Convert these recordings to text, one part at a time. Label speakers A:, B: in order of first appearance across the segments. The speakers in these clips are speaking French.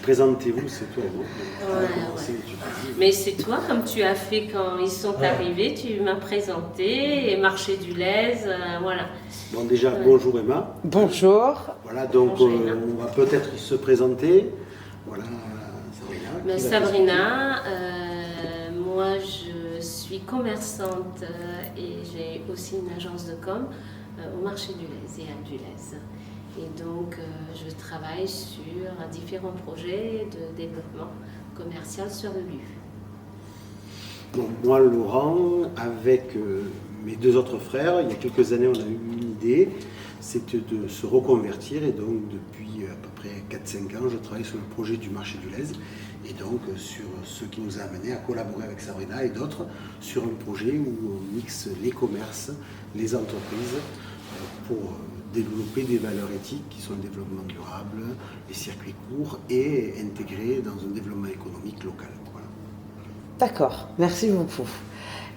A: Présentez-vous, c'est toi.
B: Mais c'est toi, comme tu as fait quand ils sont arrivés, tu m'as présenté, et marché du Lez, voilà.
A: Bon, déjà, bonjour Emma.
C: Bonjour.
A: Voilà, donc
B: Bonjour,
A: on va peut-être se présenter. Voilà, Sabrina.
B: Sabrina, moi je suis commerçante et j'ai aussi une agence de com au marché du Lez et à Dulez. Et donc je travaille sur différents projets de développement commercial sur le lieu.
A: Donc, moi, Laurent, avec mes deux autres frères, il y a quelques années, on a eu une idée, c'était de se reconvertir. Et donc, depuis à peu près 4-5 ans, je travaille sur le projet du marché du Lez. Et donc, sur ce qui nous a amené à collaborer avec Sabrina et d'autres sur un projet où on mixe les commerces, les entreprises pour développer des valeurs éthiques qui sont le développement durable, les circuits courts et intégrés dans un développement économique local. Voilà.
C: D'accord, merci beaucoup.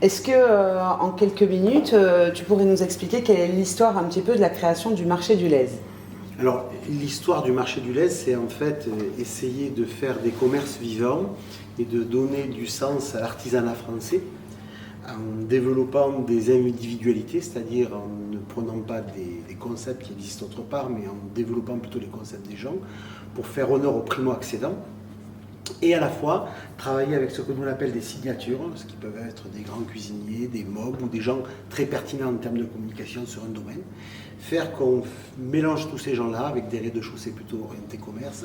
C: Est-ce que, en quelques minutes, tu pourrais nous expliquer quelle est l'histoire un petit peu de la création du marché du Lez?
A: Alors, l'histoire du marché du Lez, c'est en fait essayer de faire des commerces vivants et de donner du sens à l'artisanat français en développant des individualités, c'est-à-dire en ne prenant pas des concepts qui existent autre part, mais en développant plutôt les concepts des gens pour faire honneur aux primo-accédants. Et à la fois travailler avec ce que nous appelle des signatures, ce qui peuvent être des grands cuisiniers, des mobs ou des gens très pertinents en termes de communication sur un domaine. Faire qu'on mélange tous ces gens-là avec des rez-de-chaussée plutôt orientés commerce,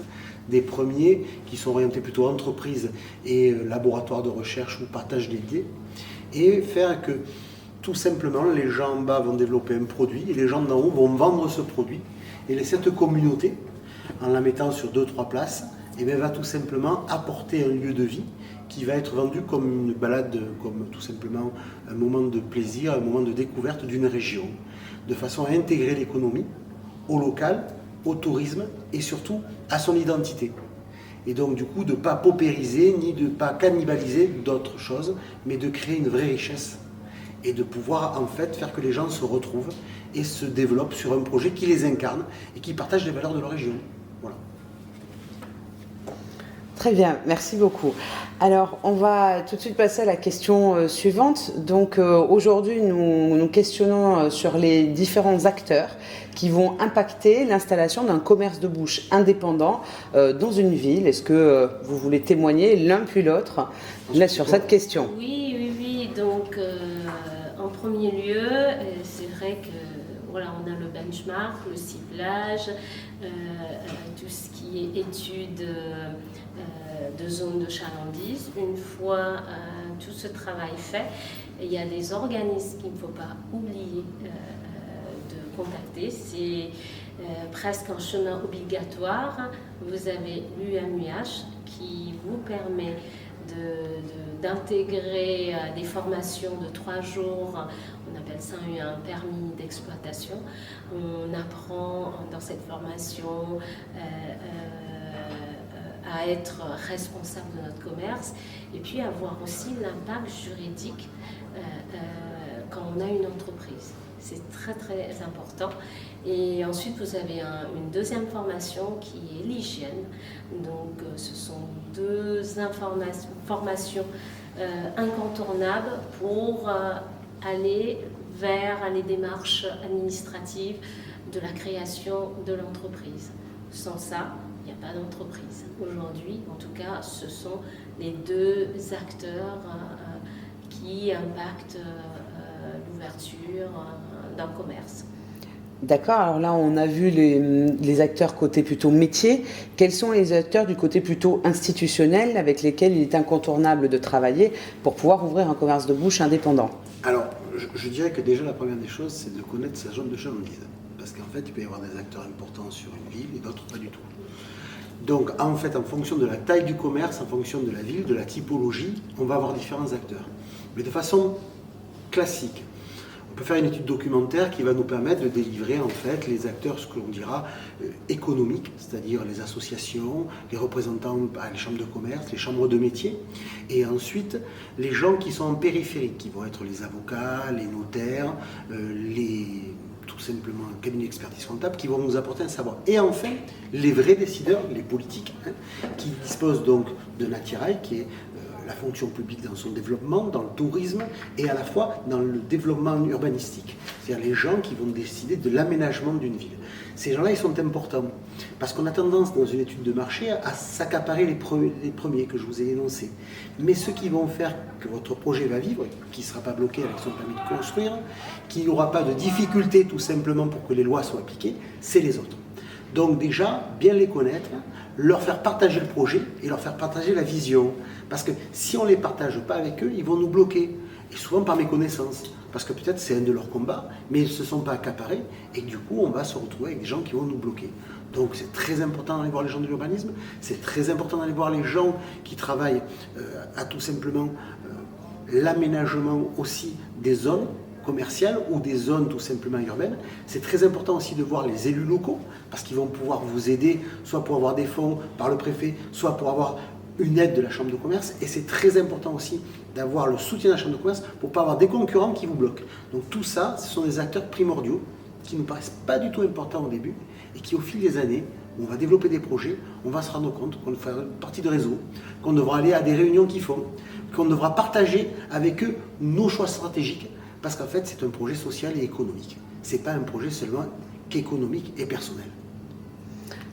A: des premiers qui sont orientés plutôt entreprise et laboratoire de recherche ou partage d'idées, et faire que tout simplement les gens en bas vont développer un produit et les gens d'en haut vont vendre ce produit. Et cette communauté, en la mettant sur 2-3 places, et bien, va tout simplement apporter un lieu de vie qui va être vendu comme une balade, comme tout simplement un moment de plaisir, un moment de découverte d'une région, de façon à intégrer l'économie au local, au tourisme et surtout à son identité. Et donc du coup de ne pas paupériser ni de ne pas cannibaliser d'autres choses, mais de créer une vraie richesse et de pouvoir en fait faire que les gens se retrouvent et se développent sur un projet qui les incarne et qui partage les valeurs de leur région. Voilà.
C: Très bien, merci beaucoup. Alors, on va tout de suite passer à la question suivante. Donc, aujourd'hui, nous nous questionnons sur les différents acteurs qui vont impacter l'installation d'un commerce de bouche indépendant dans une ville. Est-ce que vous voulez témoigner l'un puis l'autre là sur cette question?
B: Oui. Donc, en premier lieu, c'est vrai que voilà, on a le benchmark, le ciblage, tout ce qui est étude de zone de chalandise. Une fois tout ce travail fait, il y a des organismes qu'il ne faut pas oublier de contacter. C'est presque un chemin obligatoire. Vous avez l'UMUH qui vous permet d'intégrer des formations de 3 jours. On appelle ça un permis d'exploitation. On apprend dans cette formation à être responsable de notre commerce et puis à voir aussi l'impact juridique quand on a une entreprise. C'est très très important. Et ensuite vous avez une deuxième formation qui est l'hygiène. Donc ce sont 2 formations incontournables pour aller vers les démarches administratives de la création de l'entreprise. Sans ça, il n'y a pas d'entreprise. Aujourd'hui, en tout cas, ce sont les 2 acteurs qui impactent l'ouverture d'un commerce.
C: D'accord, alors là on a vu les acteurs côté plutôt métier. Quels sont les acteurs du côté plutôt institutionnel avec lesquels il est incontournable de travailler pour pouvoir ouvrir un commerce de bouche indépendant?
A: Alors, je dirais que déjà la première des choses, c'est de connaître sa zone de chalandise. Parce qu'en fait, il peut y avoir des acteurs importants sur une ville et d'autres pas du tout. Donc, en fait, en fonction de la taille du commerce, en fonction de la ville, de la typologie, on va avoir différents acteurs. Mais de façon classique. On peut faire une étude documentaire qui va nous permettre de délivrer en fait les acteurs, ce que l'on dira, économiques, c'est-à-dire les associations, les représentants, les chambres de commerce, les chambres de métier, et ensuite les gens qui sont en périphérie, qui vont être les avocats, les notaires, les tout simplement un cabinet d'expertise comptable qui vont nous apporter un savoir. Et enfin, les vrais décideurs, les politiques, qui disposent donc d'un attirail qui est la fonction publique dans son développement, dans le tourisme et à la fois dans le développement urbanistique. C'est-à-dire les gens qui vont décider de l'aménagement d'une ville. Ces gens-là, ils sont importants parce qu'on a tendance dans une étude de marché à s'accaparer les premiers que je vous ai énoncés. Mais ceux qui vont faire que votre projet va vivre, qui ne sera pas bloqué avec son permis de construire, qui n'aura pas de difficulté tout simplement pour que les lois soient appliquées, c'est les autres. Donc déjà, bien les connaître, leur faire partager le projet et leur faire partager la vision. Parce que si on ne les partage pas avec eux, ils vont nous bloquer. Et souvent par méconnaissance. Parce que peut-être c'est un de leurs combats, mais ils ne se sont pas accaparés. Et du coup, on va se retrouver avec des gens qui vont nous bloquer. Donc c'est très important d'aller voir les gens de l'urbanisme. C'est très important d'aller voir les gens qui travaillent à tout simplement l'aménagement aussi des zones commerciales ou des zones tout simplement urbaines. C'est très important aussi de voir les élus locaux parce qu'ils vont pouvoir vous aider soit pour avoir des fonds par le préfet, soit pour avoir une aide de la chambre de commerce. Et c'est très important aussi d'avoir le soutien de la chambre de commerce pour ne pas avoir des concurrents qui vous bloquent. Donc tout ça, ce sont des acteurs primordiaux qui ne nous paraissent pas du tout importants au début et qui au fil des années, on va développer des projets, on va se rendre compte qu'on va faire partie de réseau, qu'on devra aller à des réunions qu'ils font, qu'on devra partager avec eux nos choix stratégiques. Parce qu'en fait, c'est un projet social et économique. Ce n'est pas un projet seulement qu'économique et personnel.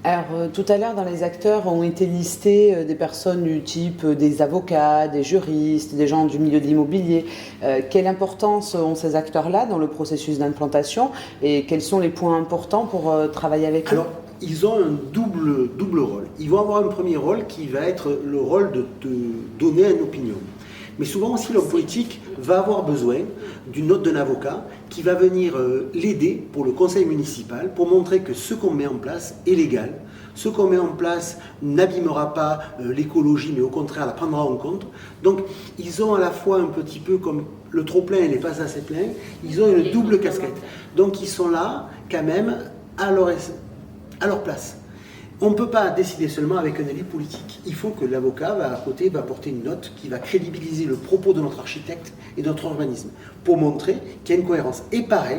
C: Alors, tout à l'heure, dans les acteurs ont été listés des personnes du type des avocats, des juristes, des gens du milieu de l'immobilier. Quelle importance ont ces acteurs-là dans le processus d'implantation et quels sont les points importants pour travailler avec eux?
A: Alors, ils ont un double rôle. Ils vont avoir un premier rôle qui va être le rôle de te donner une opinion. Mais souvent aussi, l'homme politique va avoir besoin d'une note d'un avocat qui va venir l'aider pour le conseil municipal pour montrer que ce qu'on met en place est légal, ce qu'on met en place n'abîmera pas l'écologie, mais au contraire la prendra en compte. Donc, ils ont à la fois un petit peu comme le trop-plein et les pas assez pleins, ils ont une double casquette. Donc, ils sont là quand même à leur place. On ne peut pas décider seulement avec un avis politique. Il faut que l'avocat à côté va apporter une note qui va crédibiliser le propos de notre architecte et de notre urbanisme pour montrer qu'il y a une cohérence. Et pareil,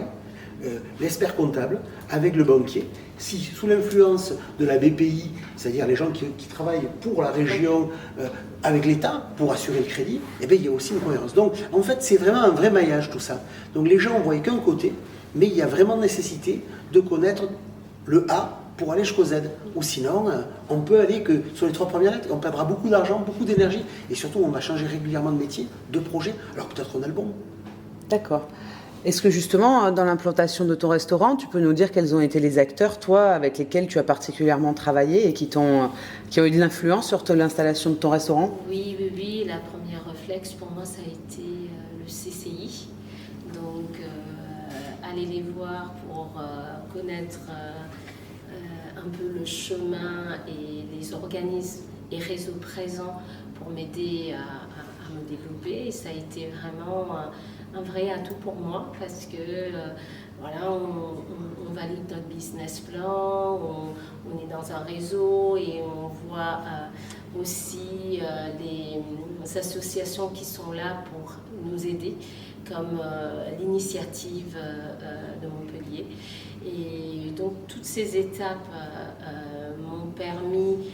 A: l'expert comptable avec le banquier, si sous l'influence de la BPI, c'est-à-dire les gens qui travaillent pour la région avec l'État pour assurer le crédit, eh bien, il y a aussi une cohérence. Donc en fait, c'est vraiment un vrai maillage tout ça. Donc les gens ne voient qu'un côté, mais il y a vraiment nécessité de connaître le A pour aller jusqu'au Z. Ou sinon, on peut aller que sur les 3 premières lettres, on perdra beaucoup d'argent, beaucoup d'énergie, et surtout on va changer régulièrement de métier, de projet, alors peut-être qu'on a le bon.
C: D'accord. Est-ce que justement, dans l'implantation de ton restaurant, tu peux nous dire quels ont été les acteurs, toi, avec lesquels tu as particulièrement travaillé et qui ont eu de l'influence sur l'installation de ton restaurant?
B: Oui. La première réflexe pour moi, ça a été le CCI. Donc, aller les voir pour connaître un peu le chemin et les organismes et réseaux présents pour m'aider à me développer. Et ça a été vraiment un vrai atout pour moi parce que voilà, on valide notre business plan, on est dans un réseau et on voit aussi des associations qui sont là pour nous aider, comme l'initiative de Montpellier. Et donc toutes ces étapes m'ont permis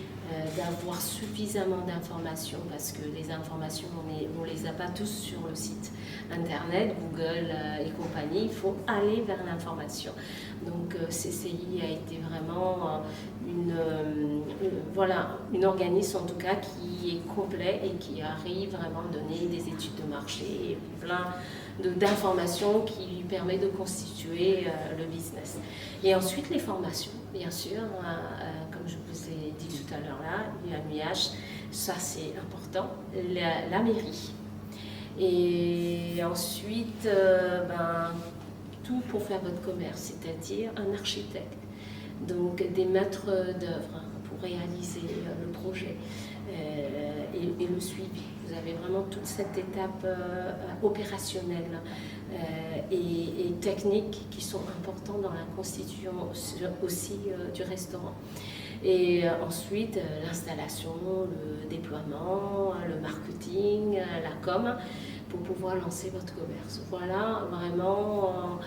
B: d'avoir suffisamment d'informations parce que les informations, on ne les a pas tous sur le site internet, Google et compagnie, il faut aller vers l'information. Donc CCI a été vraiment une organisme en tout cas qui est complet et qui arrive vraiment à donner des études de marché et plein d'informations qui lui permettent de constituer le business. Et ensuite les formations, bien sûr, comme je vous ai dit tout à l'heure là, l'UMIH, ça c'est important, la mairie. Et ensuite, tout pour faire votre commerce, c'est-à-dire un architecte, donc des maîtres d'œuvre pour réaliser le projet et le suivi. Vous avez vraiment toute cette étape opérationnelle et technique qui sont importantes dans la constitution aussi du restaurant. Et ensuite, l'installation, le déploiement, le marketing, la com. pour pouvoir lancer votre commerce. Voilà vraiment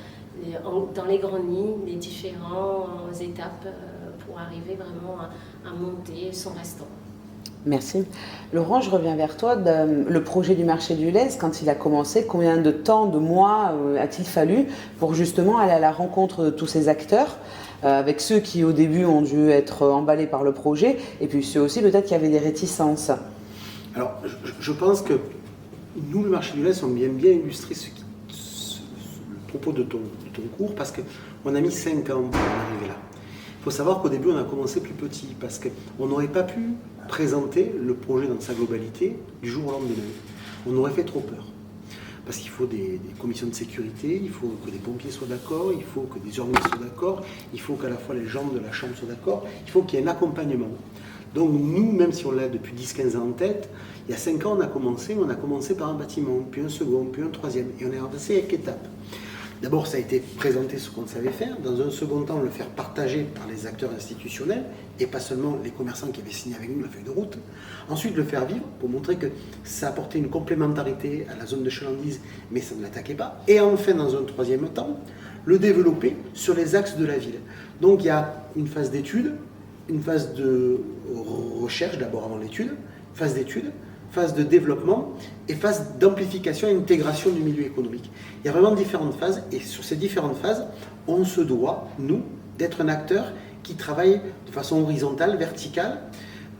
B: dans les grandes lignes les différentes étapes pour arriver vraiment à monter son restaurant.
C: Merci. Laurent, je reviens vers toi. Le projet du marché du lait, quand il a commencé, combien de temps, de mois a-t-il fallu pour justement aller à la rencontre de tous ces acteurs, avec ceux qui au début ont dû être emballés par le projet, et puis ceux aussi peut-être qui avaient des réticences?
A: Alors, je pense que nous, le marché du lait, sommes bien illustré le propos de ton cours, parce qu'on a mis 5 ans pour en arriver là. Il faut savoir qu'au début, on a commencé plus petit, parce qu'on n'aurait pas pu présenter le projet dans sa globalité du jour au lendemain. On aurait fait trop peur. Parce qu'il faut des commissions de sécurité, il faut que les pompiers soient d'accord, il faut que des organismes soient d'accord, il faut qu'à la fois les gens de la chambre soient d'accord, il faut qu'il y ait un accompagnement. Donc nous, même si on l'a depuis 10-15 ans en tête, il y a 5 ans on a commencé par un bâtiment, puis un second, puis un troisième, et on est avancé avec étapes. D'abord, ça a été présenter ce qu'on savait faire. Dans un second temps, le faire partager par les acteurs institutionnels et pas seulement les commerçants qui avaient signé avec nous la feuille de route. Ensuite, le faire vivre pour montrer que ça apportait une complémentarité à la zone de chalandise, mais ça ne l'attaquait pas. Et enfin, dans un troisième temps, le développer sur les axes de la ville. Donc, il y a une phase d'étude, une phase de recherche d'abord avant l'étude, phase d'étude, phase de développement et phase d'amplification et intégration du milieu économique. Il y a vraiment différentes phases et sur ces différentes phases, on se doit, nous, d'être un acteur qui travaille de façon horizontale, verticale,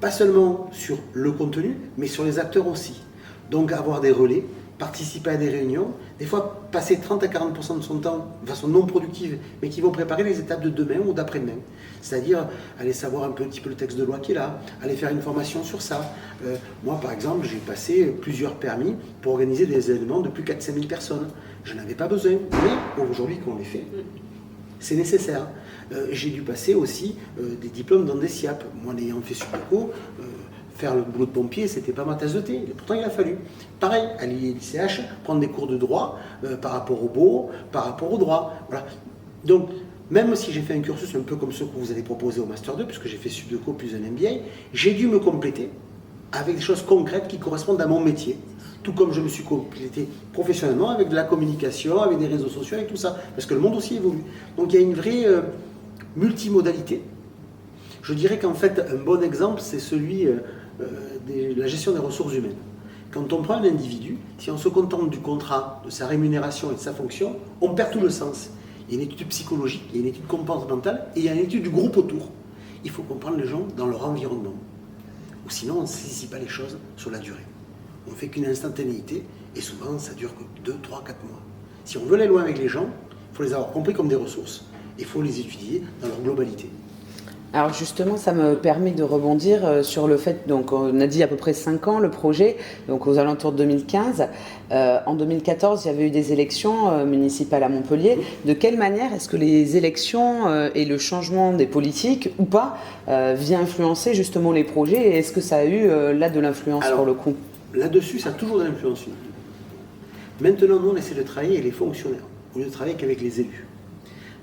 A: pas seulement sur le contenu, mais sur les acteurs aussi. Donc avoir des relais, participer à des réunions, des fois passer 30 à 40% de son temps de façon non productive, mais qui vont préparer les étapes de demain ou d'après-demain. C'est-à-dire aller savoir un petit peu le texte de loi qui est là, aller faire une formation sur ça. Moi, par exemple, j'ai passé plusieurs permis pour organiser des événements de plus de 4-5 000 personnes. Je n'avais pas besoin, mais aujourd'hui qu'on les fait, c'est nécessaire. J'ai dû passer aussi des diplômes dans des SIAP. Moi, l'ayant fait Subeco, faire le boulot de pompier, c'était pas ma tasse de thé. Et pourtant, il a fallu. Pareil, à l'ICH, prendre des cours de droit par rapport au beau, par rapport au droit. Voilà. Donc, même si j'ai fait un cursus un peu comme ceux que vous avez proposé au Master 2, puisque j'ai fait Subeco plus un MBA, j'ai dû me compléter avec des choses concrètes qui correspondent à mon métier. Tout comme je me suis complété professionnellement avec de la communication, avec des réseaux sociaux, avec tout ça. Parce que le monde aussi évolue. Donc, il y a une vraie multimodalité. Je dirais qu'en fait, un bon exemple, c'est celui de la gestion des ressources humaines. Quand on prend un individu, si on se contente du contrat, de sa rémunération et de sa fonction, on perd tout le sens. Il y a une étude psychologique, il y a une étude comportementale et il y a une étude du groupe autour. Il faut comprendre les gens dans leur environnement. Ou sinon, on ne saisit pas les choses sur la durée. On ne fait qu'une instantanéité et souvent, ça dure que 2, 3, 4 mois. Si on veut aller loin avec les gens, il faut les avoir compris comme des ressources. Il faut les étudier dans leur globalité.
C: Alors justement, ça me permet de rebondir sur le fait, donc on a dit à peu près 5 ans le projet, donc aux alentours de 2015. En 2014, il y avait eu des élections municipales à Montpellier. De quelle manière est-ce que les élections et le changement des politiques, ou pas, vient influencer justement les projets, et est-ce que ça a eu là de l'influence pour le coup?
A: Là-dessus, ça a toujours de l'influence. Maintenant, nous, on essaie de travailler avec les fonctionnaires, au lieu de travailler qu'avec les élus.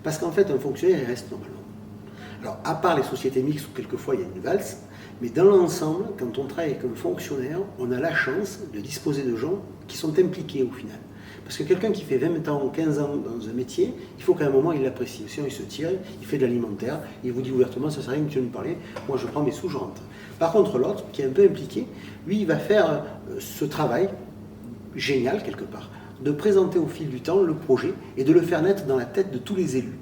A: Parce qu'en fait, un fonctionnaire, il reste normalement. Alors, à part les sociétés mixtes où quelquefois il y a une valse, mais dans l'ensemble, quand on travaille avec un fonctionnaire, on a la chance de disposer de gens qui sont impliqués au final. Parce que quelqu'un qui fait 20 ans, 15 ans dans un métier, il faut qu'à un moment il l'apprécie. Sinon il se tire, il fait de l'alimentaire, il vous dit ouvertement, ça ne sert à rien que tu me parler, moi je prends mes sous, je rentre. Par contre l'autre, qui est un peu impliqué, lui il va faire ce travail génial quelque part, de présenter au fil du temps le projet et de le faire naître dans la tête de tous les élus.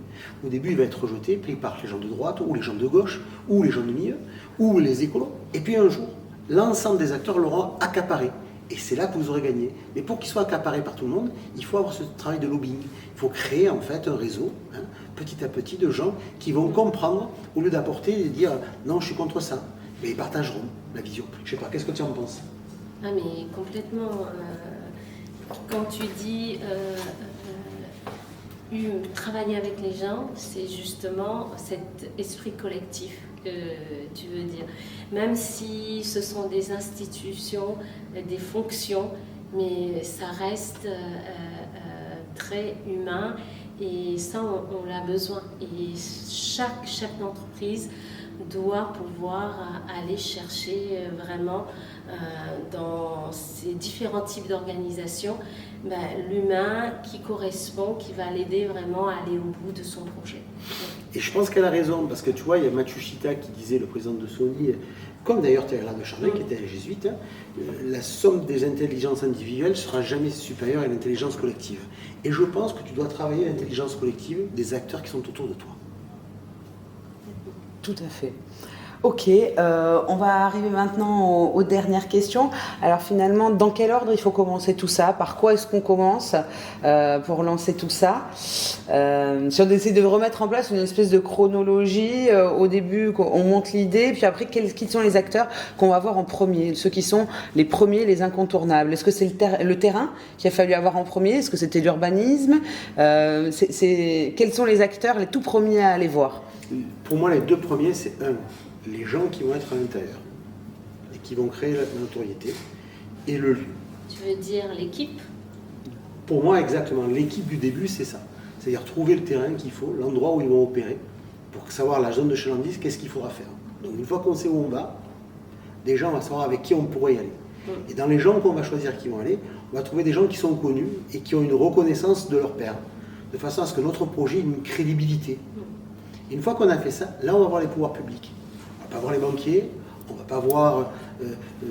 A: Au début, il va être rejeté, pris par les gens de droite, ou les gens de gauche, ou les gens de milieu, ou les écolos. Et puis un jour, l'ensemble des acteurs l'auront accaparé. Et c'est là que vous aurez gagné. Mais pour qu'il soit accaparé par tout le monde, il faut avoir ce travail de lobbying. Il faut créer en fait un réseau, petit à petit, de gens qui vont comprendre, au lieu d'apporter et de dire « non, je suis contre ça ». Mais ils partageront la vision. Je ne sais pas, qu'est-ce que tu en penses?
B: Ah mais complètement. Quand tu dis travailler avec les gens, c'est justement cet esprit collectif que tu veux dire. Même si ce sont des institutions, des fonctions, mais ça reste très humain et ça on l'a besoin. Et chaque chef d'entreprise doit pouvoir aller chercher vraiment dans ces différents types d'organisations l'humain qui correspond, qui va l'aider vraiment à aller au bout de son projet.
A: Et je pense qu'elle a raison, parce que tu vois, il y a Matsushita qui disait, le président de Sony, comme d'ailleurs Thérèse de Chardin, qui était un jésuite, la somme des intelligences individuelles ne sera jamais supérieure à l'intelligence collective. Et je pense que tu dois travailler l'intelligence collective des acteurs qui sont autour de toi.
C: Tout à fait. Ok, on va arriver maintenant aux dernières questions. Alors finalement, dans quel ordre il faut commencer tout ça? Par quoi est-ce qu'on commence pour lancer tout ça? Si on essaie de remettre en place une espèce de chronologie, au début on monte l'idée, puis après qui sont les acteurs qu'on va voir en premier, ceux qui sont les premiers, les incontournables? Est-ce que c'est le terrain qu'il a fallu avoir en premier? Est-ce que c'était l'urbanisme? Quels sont les acteurs les tout premiers à aller voir?
A: Pour moi, les deux premiers, c'est les gens qui vont être à l'intérieur et qui vont créer la notoriété, et le lieu.
B: Tu veux dire l'équipe?
A: Pour moi, exactement. L'équipe du début, c'est ça. C'est-à-dire trouver le terrain qu'il faut, l'endroit où ils vont opérer, pour savoir la zone de chalandise, qu'est-ce qu'il faudra faire. Donc une fois qu'on sait où on va, déjà on va savoir avec qui on pourrait y aller. Et dans les gens qu'on va choisir qui vont aller, on va trouver des gens qui sont connus et qui ont une reconnaissance de leur père, de façon à ce que notre projet ait une crédibilité. Et une fois qu'on a fait ça, là on va voir les pouvoirs publics. On ne va pas voir les banquiers, on ne va pas voir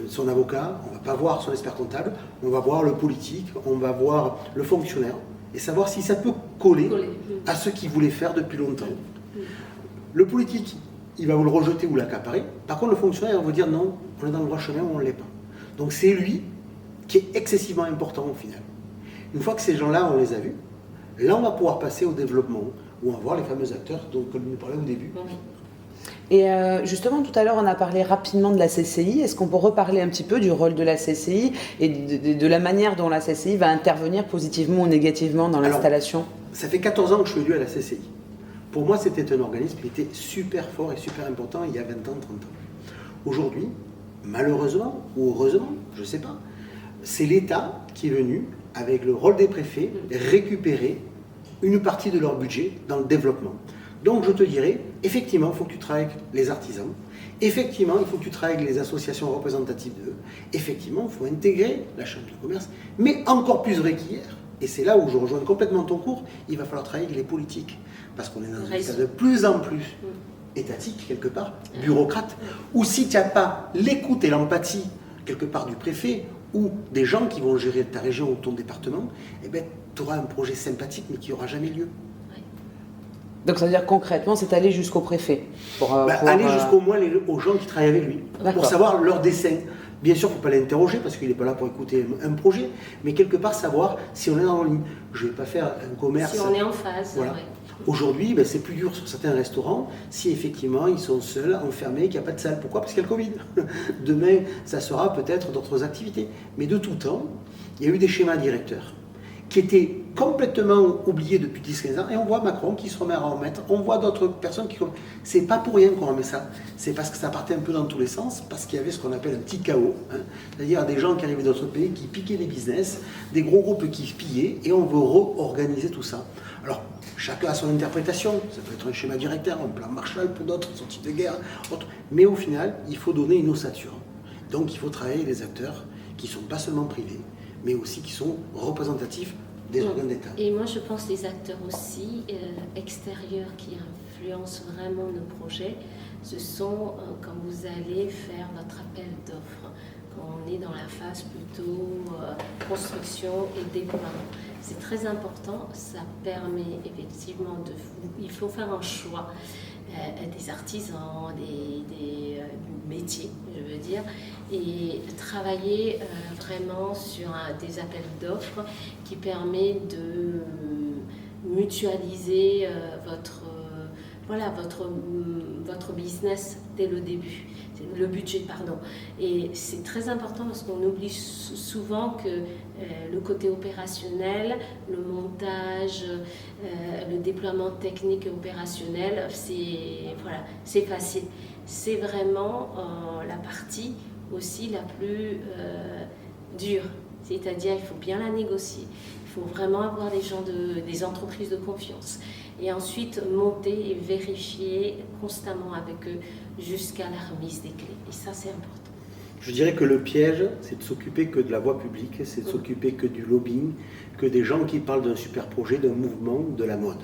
A: son avocat, on ne va pas voir son expert comptable, on va voir le politique, on va voir le fonctionnaire, et savoir si ça peut coller à ce qu'il voulait faire depuis longtemps. Le politique, il va vous le rejeter ou l'accaparer. Par contre, le fonctionnaire, il va vous dire non, on est dans le droit chemin ou on ne l'est pas. Donc c'est lui qui est excessivement important au final. Une fois que ces gens-là, on les a vus, là on va pouvoir passer au développement, où on va voir les fameux acteurs dont on nous parlait au début.
C: Et justement, tout à l'heure, on a parlé rapidement de la CCI. Est-ce qu'on peut reparler un petit peu du rôle de la CCI et de la manière dont la CCI va intervenir positivement ou négativement dans l'installation?
A: Ça fait 14 ans que je suis élu à la CCI. Pour moi, c'était un organisme qui était super fort et super important il y a 20 ans, 30 ans. Aujourd'hui, malheureusement ou heureusement, je ne sais pas, c'est l'État qui est venu, avec le rôle des préfets, récupérer une partie de leur budget dans le développement. Donc je te dirais, effectivement, il faut que tu travailles avec les artisans, effectivement, il faut que tu travailles avec les associations représentatives d'eux, effectivement, il faut intégrer la Chambre de commerce, mais encore plus vrai qu'hier, et c'est là où je rejoins complètement ton cours, il va falloir travailler avec les politiques, parce qu'on est dans un état de plus en plus étatique, quelque part, bureaucrate, où si tu n'as pas l'écoute et l'empathie, quelque part, du préfet, ou des gens qui vont gérer ta région ou ton département, eh ben, tu auras un projet sympathique, mais qui n'aura jamais lieu.
C: Donc ça veut dire concrètement, c'est aller jusqu'au préfet
A: aller jusqu'au moins aux gens qui travaillent avec lui, pour savoir leur dessein. Bien sûr, il ne faut pas l'interroger parce qu'il n'est pas là pour écouter un projet, mais quelque part savoir si on est en ligne. Je ne vais pas faire un commerce.
B: Si on est en phase.
A: Voilà.
B: Ouais.
A: Aujourd'hui, c'est plus dur sur certains restaurants si effectivement ils sont seuls, enfermés, qu'il n'y a pas de salle. Pourquoi? Parce qu'il y a le Covid. Demain, ça sera peut-être d'autres activités. Mais de tout temps, il y a eu des schémas directeurs qui étaient complètement oubliés depuis 10-15 ans, et on voit Macron qui se remet à en remettre, on voit d'autres personnes qui... C'est pas pour rien qu'on remet ça, c'est parce que ça partait un peu dans tous les sens, parce qu'il y avait ce qu'on appelle un petit chaos, c'est-à-dire des gens qui arrivaient d'autres pays, qui piquaient les business, des gros groupes qui pillaient, et on veut réorganiser tout ça. Alors, chacun a son interprétation, ça peut être un schéma directeur, un plan Marshall pour d'autres, son type de guerre, mais au final, il faut donner une ossature. Donc il faut travailler les acteurs qui ne sont pas seulement privés, mais aussi qui sont représentatifs des organes d'État.
B: Et moi, je pense les acteurs aussi extérieurs qui influencent vraiment nos projets, ce sont quand vous allez faire votre appel d'offres, quand on est dans la phase plutôt construction et déploiement. C'est très important, ça permet effectivement il faut faire un choix des artisans, des métiers, je veux dire, et travailler vraiment sur des appels d'offres qui permet de mutualiser votre business dès le début, le budget, pardon. Et c'est très important parce qu'on oublie souvent que le côté opérationnel, le montage, le déploiement technique et opérationnel, c'est facile. C'est vraiment la partie aussi la plus dure. C'est-à-dire, il faut bien la négocier. Il faut vraiment avoir des entreprises de confiance. et ensuite monter et vérifier constamment avec eux jusqu'à la remise des clés. Et ça, c'est important.
A: Je dirais que le piège, c'est de s'occuper que de la voie publique, c'est de s'occuper que du lobbying, que des gens qui parlent d'un super projet, d'un mouvement, de la mode.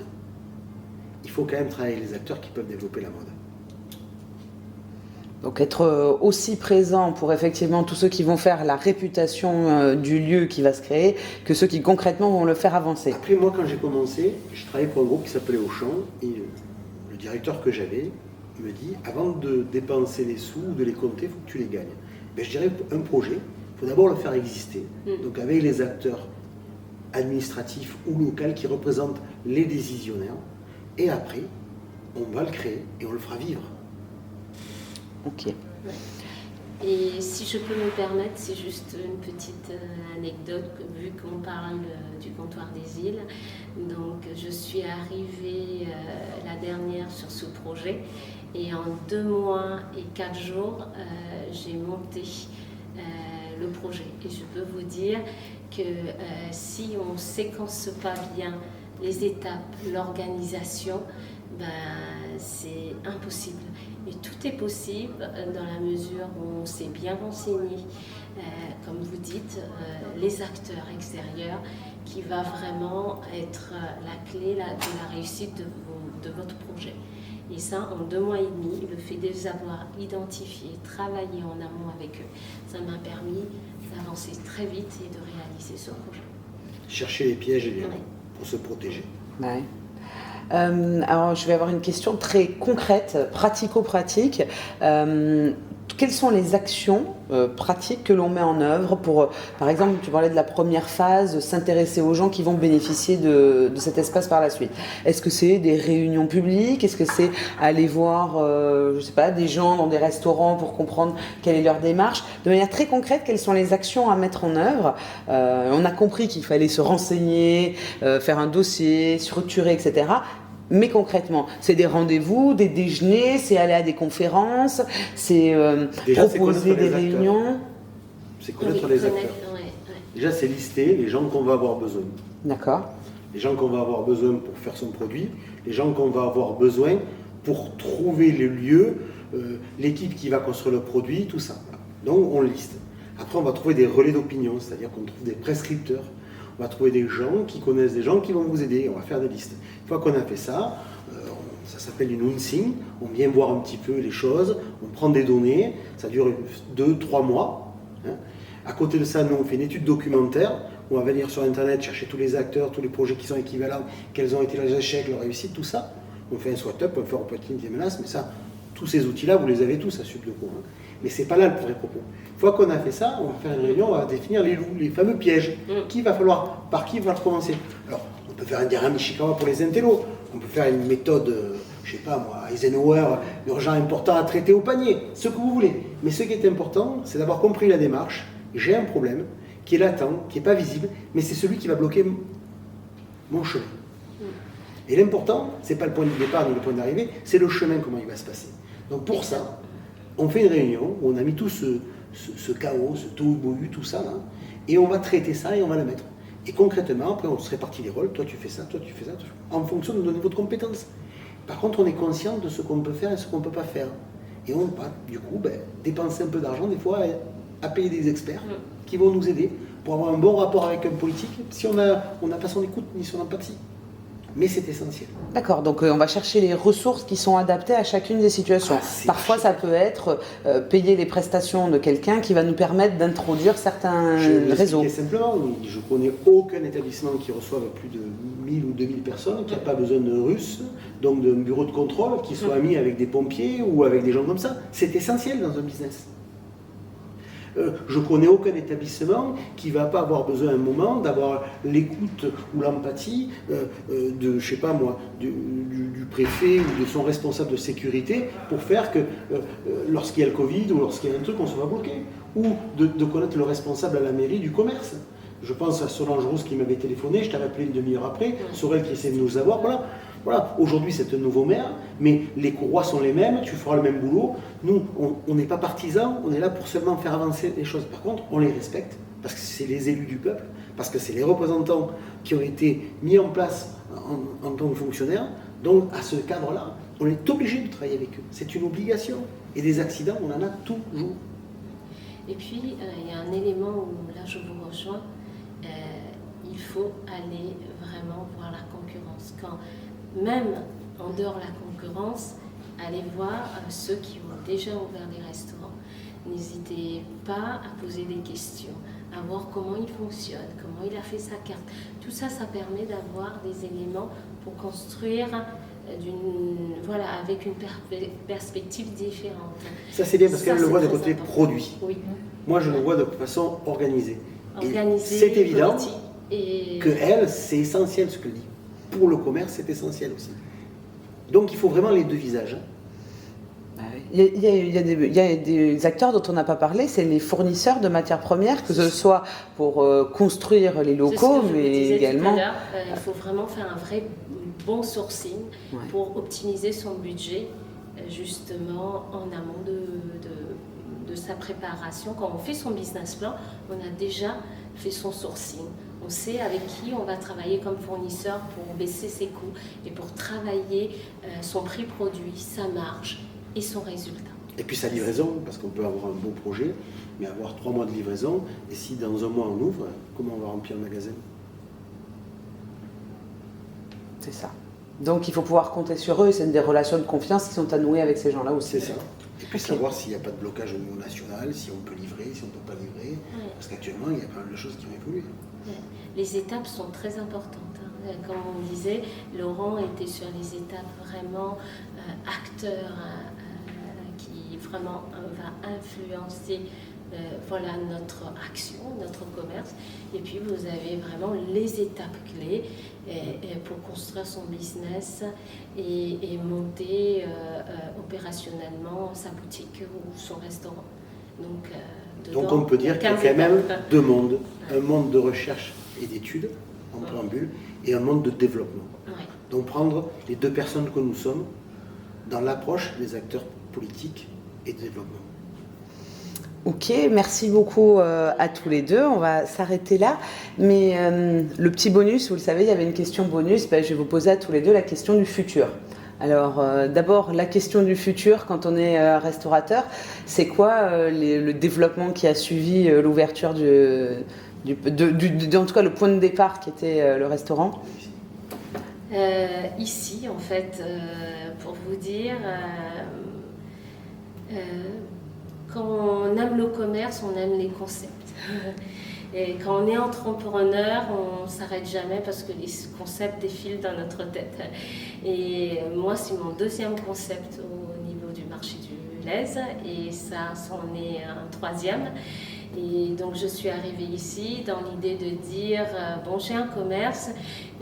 A: Il faut quand même travailler avec les acteurs qui peuvent développer la mode.
C: Donc être aussi présent pour effectivement tous ceux qui vont faire la réputation du lieu qui va se créer, que ceux qui concrètement vont le faire avancer.
A: Après, moi, quand j'ai commencé, je travaillais pour un groupe qui s'appelait Auchan, et le directeur que j'avais, il me dit, avant de dépenser les sous ou de les compter, il faut que tu les gagnes. Ben, je dirais un projet, il faut d'abord le faire exister. Donc avec les acteurs administratifs ou locaux qui représentent les décisionnaires, et après, on va le créer et on le fera vivre.
C: Ok.
B: Ouais. Et si je peux me permettre, c'est juste une petite anecdote, vu qu'on parle du comptoir des îles. Donc, je suis arrivée la dernière sur ce projet et en 2 mois et 4 jours, j'ai monté le projet. Et je peux vous dire que si on ne séquence pas bien les étapes, l'organisation, ben, c'est impossible. Et tout est possible dans la mesure où on s'est bien renseigné, comme vous dites, les acteurs extérieurs, qui va vraiment être la clé de la réussite de votre projet. Et ça, en 2 mois et demi, le fait de les avoir identifiés, travaillé en amont avec eux, ça m'a permis d'avancer très vite et de réaliser ce projet.
A: Chercher les pièges et bien, pour se protéger.
C: Ouais. Alors, je vais avoir une question très concrète, pratico-pratique. Quelles sont les actions pratiques que l'on met en œuvre pour, par exemple, tu parlais de la première phase, s'intéresser aux gens qui vont bénéficier de cet espace par la suite. Est-ce que c'est des réunions publiques? Est-ce que c'est aller voir, je sais pas, des gens dans des restaurants pour comprendre quelle est leur démarche? De manière très concrète, quelles sont les actions à mettre en œuvre? On a compris qu'il fallait se renseigner, faire un dossier, structurer, etc. Mais concrètement, c'est des rendez-vous, des déjeuners, c'est aller à des conférences, c'est proposer des réunions.
A: C'est connaître les acteurs. Déjà, c'est lister les gens qu'on va avoir besoin.
C: D'accord.
A: Les gens qu'on va avoir besoin pour faire son produit, les gens qu'on va avoir besoin pour trouver le lieu, l'équipe qui va construire le produit, tout ça. Donc, on liste. Après, on va trouver des relais d'opinion, c'est-à-dire qu'on trouve des prescripteurs. On va trouver des gens qui connaissent des gens qui vont vous aider. On va faire des listes. Une fois qu'on a fait ça, ça s'appelle une unsing. On vient voir un petit peu les choses. On prend des données. Ça dure 2-3 mois. Hein. À côté de ça, nous, on fait une étude documentaire. On va venir sur Internet chercher tous les acteurs, tous les projets qui sont équivalents, quels ont été leurs échecs, leurs réussites, tout ça. On fait un SWOT-up, on fait un reporting des menaces. Mais ça, tous ces outils-là, vous les avez tous à Subdeco. Hein. Mais ce n'est pas là le vrai propos. Une fois qu'on a fait ça, on va faire une réunion, on va définir les loups, les fameux pièges. Par qui va commencer? Alors, on peut faire un diagramme Ishikawa pour les intellos, on peut faire une méthode, je ne sais pas moi, Eisenhower, urgent, important à traiter au panier, ce que vous voulez. Mais ce qui est important, c'est d'avoir compris la démarche. J'ai un problème qui est latent, qui n'est pas visible, mais c'est celui qui va bloquer mon chemin. Et l'important, ce n'est pas le point de départ ni le point d'arrivée, c'est le chemin, comment il va se passer. Donc pour ça, on fait une réunion où on a mis tout ce chaos, ce tohu-bohu, tout ça, là, et on va traiter ça et on va le mettre. Et concrètement, après, on se répartit les rôles. Toi, tu fais ça, toi, tu fais ça, en fonction de nos niveaux de compétences. Par contre, on est conscient de ce qu'on peut faire et ce qu'on ne peut pas faire. Et on va, du coup, dépenser un peu d'argent, des fois, à payer des experts qui vont nous aider pour avoir un bon rapport avec un politique, si on n'a pas son écoute ni son empathie. Mais c'est essentiel.
C: D'accord, donc on va chercher les ressources qui sont adaptées à chacune des situations. Parfois, ça peut être payer les prestations de quelqu'un qui va nous permettre d'introduire certains réseaux.
A: Simplement, je ne connais aucun établissement qui reçoive plus de 1000 ou 2000 personnes, qui n'a pas besoin d'un russe, donc d'un bureau de contrôle, qui soit mis avec des pompiers ou avec des gens comme ça. C'est essentiel dans un business. Je ne connais aucun établissement qui ne va pas avoir besoin à un moment d'avoir l'écoute ou l'empathie de, je sais pas moi, du préfet ou de son responsable de sécurité pour faire que lorsqu'il y a le Covid ou lorsqu'il y a un truc, on se va bloquer. Ou de connaître le responsable à la mairie du commerce. Je pense à Solange Rousse qui m'avait téléphoné, je t'avais appelé une demi-heure après, Sorel qui essaie de nous avoir, voilà. Aujourd'hui c'est un nouveau maire, mais les courroies sont les mêmes, tu feras le même boulot. Nous, on n'est pas partisans, on est là pour seulement faire avancer les choses. Par contre, on les respecte, parce que c'est les élus du peuple, parce que c'est les représentants qui ont été mis en place en tant que fonctionnaires. Donc à ce cadre-là, on est obligé de travailler avec eux. C'est une obligation. Et des accidents, on en a toujours.
B: Et puis, il y a un élément où là je vous rejoins, il faut aller vraiment voir la concurrence. Quand, même en dehors de la concurrence, allez voir ceux qui ont déjà ouvert des restaurants. N'hésitez pas à poser des questions, à voir comment il fonctionne, comment il a fait sa carte. Tout ça, ça permet d'avoir des éléments pour construire avec une perspective différente.
A: Ça c'est bien parce qu'elle le voit de
B: très
A: côté
B: important.
A: produit.
B: Oui.
A: Moi je le vois de façon organisée.
B: Organisée,
A: c'est évident
B: et
A: que elle, c'est essentiel ce qu'elle dit. Pour le commerce, c'est essentiel aussi. Donc il faut vraiment les deux visages.
C: Il y a des acteurs dont on n'a pas parlé, c'est les fournisseurs de matières premières, que ce soit pour construire les locaux, mais également...
B: Il faut vraiment faire un vrai bon sourcing pour optimiser son budget, justement en amont de sa préparation. Quand on fait son business plan, on a déjà fait son sourcing. On sait avec qui on va travailler comme fournisseur pour baisser ses coûts et pour travailler son prix produit, sa marge et son résultat.
A: Et puis sa livraison, parce qu'on peut avoir un beau projet, mais avoir 3 mois de livraison, et si dans un mois on ouvre, comment on va remplir le magasin?
C: C'est ça. Donc il faut pouvoir compter sur eux, et c'est des relations de confiance qui sont à nouer avec ces gens-là aussi.
A: C'est ça. Et puis savoir s'il n'y a pas de blocage au niveau national, si on peut livrer, si on ne peut pas livrer, parce qu'actuellement il y a pas mal de choses qui ont évolué.
B: Les étapes sont très importantes. Comme on disait, Laurent était sur les étapes vraiment acteurs qui vraiment va influencer notre action, notre commerce. Et puis vous avez vraiment les étapes clés pour construire son business et monter opérationnellement sa boutique ou son restaurant.
A: Donc on peut dire qu'il y a quand même deux mondes. Un monde de recherche et d'études en préambule et un monde de développement.
B: Ouais.
A: Donc prendre les deux personnes que nous sommes dans l'approche des acteurs politiques et de développement.
C: Ok, merci beaucoup à tous les deux. On va s'arrêter là. Mais le petit bonus, vous le savez, il y avait une question bonus. Je vais vous poser à tous les deux la question du futur. Alors d'abord, la question du futur quand on est restaurateur, c'est quoi le développement qui a suivi l'ouverture en tout cas le point de départ qui était le restaurant?
B: Ici, en fait, pour vous dire, quand on aime le commerce, on aime les concepts. Et quand on est entrepreneur, on ne s'arrête jamais parce que les concepts défilent dans notre tête. Et moi, c'est mon deuxième concept au niveau du marché du lait et ça c'en est un troisième. Et donc je suis arrivée ici dans l'idée de dire, bon j'ai un commerce,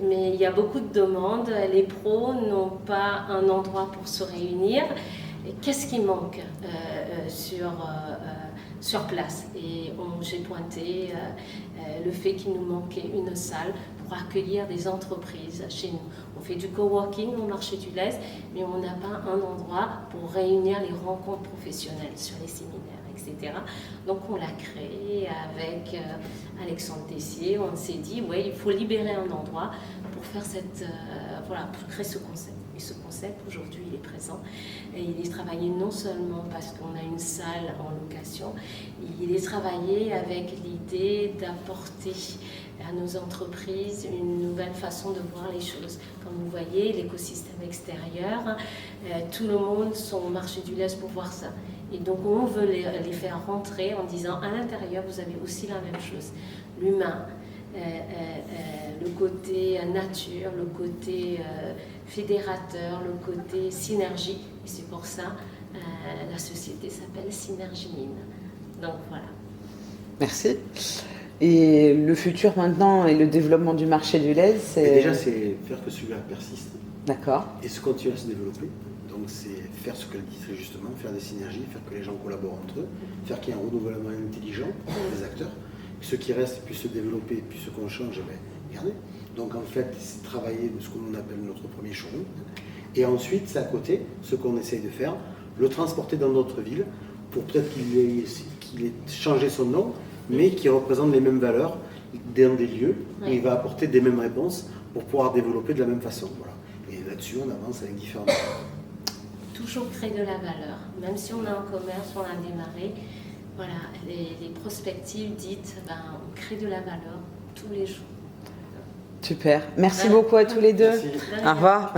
B: mais il y a beaucoup de demandes, les pros n'ont pas un endroit pour se réunir. Qu'est-ce qui manque sur place? Et j'ai pointé le fait qu'il nous manquait une salle pour accueillir des entreprises chez nous. On fait du coworking au marché du lait, mais on n'a pas un endroit pour réunir les rencontres professionnelles sur les séminaires, etc. Donc on l'a créé avec Alexandre Tessier. On s'est dit, ouais, il faut libérer un endroit pour faire pour créer ce concept. Et ce concept, aujourd'hui, il est présent. Et il est travaillé non seulement parce qu'on a une salle en location, il est travaillé avec l'idée d'apporter à nos entreprises une nouvelle façon de voir les choses. Comme vous voyez, l'écosystème extérieur, tout le monde sont au marché du lait pour voir ça. Et donc on veut les faire rentrer en disant, à l'intérieur, vous avez aussi la même chose. L'humain, le côté nature, le côté fédérateur, le côté synergie. Et c'est pour ça la société s'appelle Synergie Mine. Donc voilà.
C: Merci. Et le futur maintenant et le développement du marché du lait, c'est...
A: Déjà, c'est faire que celui-là persiste.
C: D'accord.
A: Et se continue à se développer. Donc c'est faire ce qu'elle dit très justement, faire des synergies, faire que les gens collaborent entre eux, faire qu'il y ait un renouvellement intelligent des acteurs. Ceux qui restent puissent se développer, puis ceux qu'on change, regardez. Donc en fait, c'est travailler de ce qu'on appelle notre premier showroom. Et ensuite, c'est à côté, ce qu'on essaye de faire, le transporter dans notre ville, pour peut-être qu'il ait changé son nom, mais qui représente les mêmes valeurs dans des lieux où
B: Oui.
A: il va apporter des mêmes réponses pour pouvoir développer de la même façon. Voilà. Et là-dessus, on avance avec différents.
B: Toujours créer de la valeur. Même si on est en commerce, on a démarré, voilà, les perspectives dites, on crée de la valeur tous les jours.
C: Super. Merci beaucoup à tous les deux.
A: Merci.
C: Au revoir.